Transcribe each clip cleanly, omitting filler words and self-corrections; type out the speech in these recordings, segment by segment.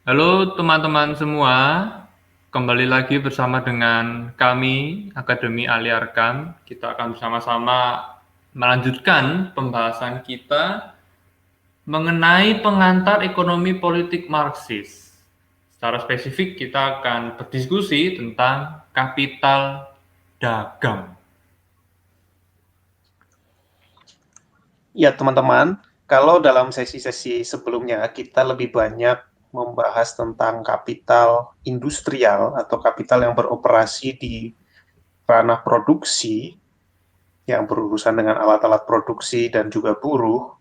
Halo teman-teman semua, kembali lagi bersama dengan kami Akademi Aliarkam. Kita akan bersama-sama melanjutkan pembahasan kita mengenai pengantar ekonomi politik Marxis. Secara spesifik kita akan berdiskusi tentang kapital dagang. Ya, teman-teman, kalau dalam sesi-sesi sebelumnya kita lebih banyak membahas tentang kapital industrial atau kapital yang beroperasi di ranah produksi, yang berurusan dengan alat-alat produksi dan juga buruh.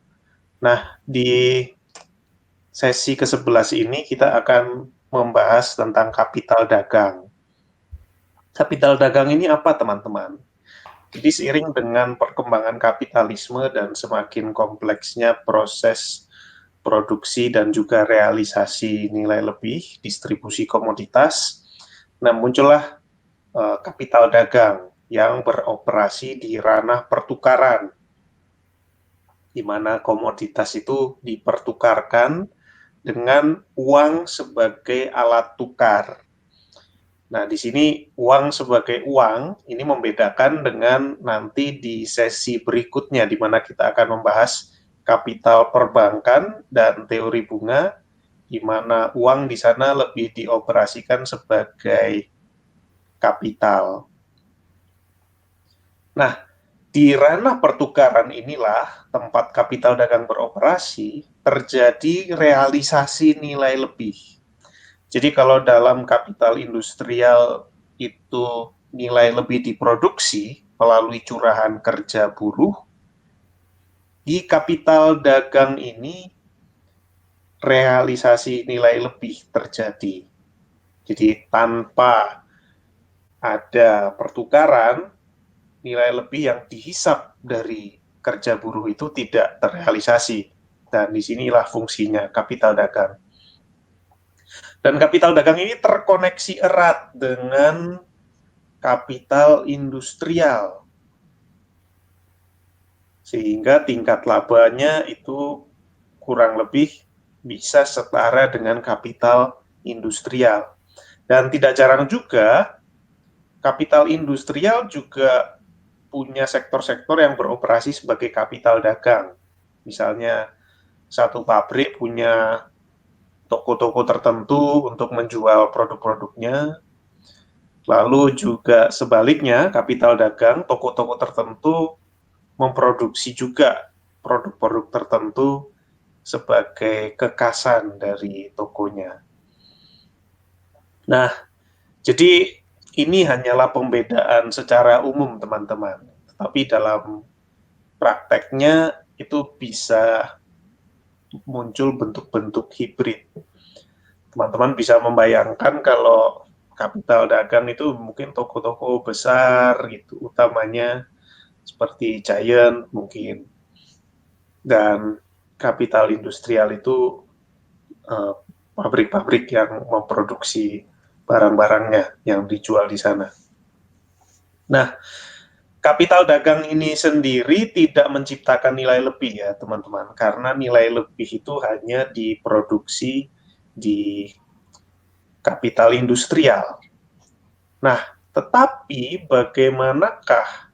Nah, di sesi ke-11 ini kita akan membahas tentang kapital dagang. Kapital dagang ini apa, teman-teman? Jadi seiring dengan perkembangan kapitalisme dan semakin kompleksnya proses produksi dan juga realisasi nilai lebih, distribusi komoditas, nah muncullah kapital dagang yang beroperasi di ranah pertukaran, di mana komoditas itu dipertukarkan dengan uang sebagai alat tukar. Nah, di sini uang sebagai uang ini membedakan dengan nanti di sesi berikutnya, di mana kita akan membahas kapital perbankan dan teori bunga, di mana uang di sana lebih dioperasikan sebagai kapital. Nah, di ranah pertukaran inilah tempat kapital dagang beroperasi, terjadi realisasi nilai lebih. Jadi kalau dalam kapital industrial itu nilai lebih diproduksi melalui curahan kerja buruh, di kapital dagang ini realisasi nilai lebih terjadi. Jadi tanpa ada pertukaran, nilai lebih yang dihisap dari kerja buruh itu tidak terrealisasi. Dan disinilah fungsinya kapital dagang. Dan kapital dagang ini terkoneksi erat dengan kapital industrial, sehingga tingkat labanya itu kurang lebih bisa setara dengan kapital industrial. Dan tidak jarang juga kapital industrial juga punya sektor-sektor yang beroperasi sebagai kapital dagang. Misalnya satu pabrik punya toko-toko tertentu untuk menjual produk-produknya. Lalu juga sebaliknya, kapital dagang, toko-toko tertentu memproduksi juga produk-produk tertentu sebagai kekasan dari tokonya. Nah, jadi ini hanyalah pembedaan secara umum, teman-teman. Tapi dalam prakteknya itu bisa muncul bentuk-bentuk hibrid. Teman-teman bisa membayangkan kalau kapital dagang itu mungkin toko-toko besar gitu, utamanya seperti Giant mungkin. Dan kapital industrial itu uh, pabrik-pabrik yang memproduksi barang-barangnya yang dijual di sana. Nah, kapital dagang ini sendiri tidak menciptakan nilai lebih ya teman-teman, karena nilai lebih itu hanya diproduksi di kapital industrial. Nah, tetapi bagaimanakah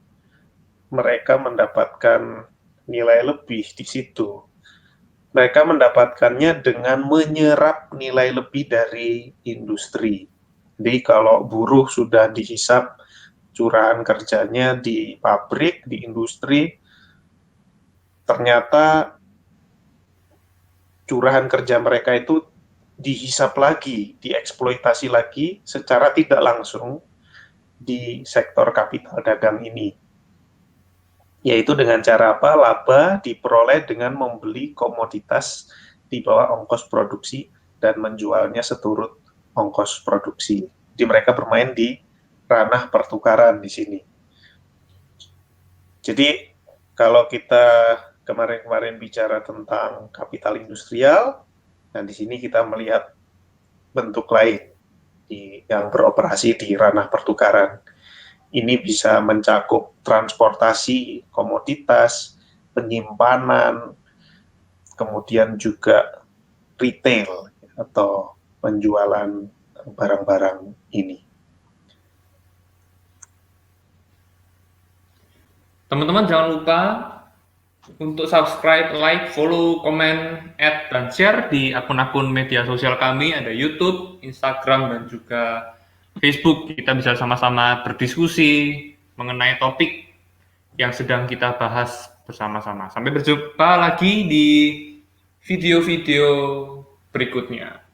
mereka mendapatkan nilai lebih di situ? Mereka mendapatkannya dengan menyerap nilai lebih dari industri. Jadi kalau buruh sudah dihisap curahan kerjanya di pabrik, di industri, ternyata curahan kerja mereka itu dihisap lagi, dieksploitasi lagi secara tidak langsung di sektor kapital dagang ini. Yaitu dengan cara apa? Laba diperoleh dengan membeli komoditas di bawah ongkos produksi dan menjualnya seturut ongkos produksi. Jadi mereka bermain di ranah pertukaran di sini. Jadi kalau kita kemarin-kemarin bicara tentang kapital industrial, dan di sini kita melihat bentuk lain yang beroperasi di ranah pertukaran. Ini bisa mencakup transportasi komoditas, penyimpanan, kemudian juga retail atau penjualan barang-barang ini. Teman-teman jangan lupa untuk subscribe, like, follow, komen, add, dan share di akun-akun media sosial kami, ada YouTube, Instagram, dan juga Facebook. Kita bisa sama-sama berdiskusi mengenai topik yang sedang kita bahas bersama-sama. Sampai berjumpa lagi di video-video berikutnya.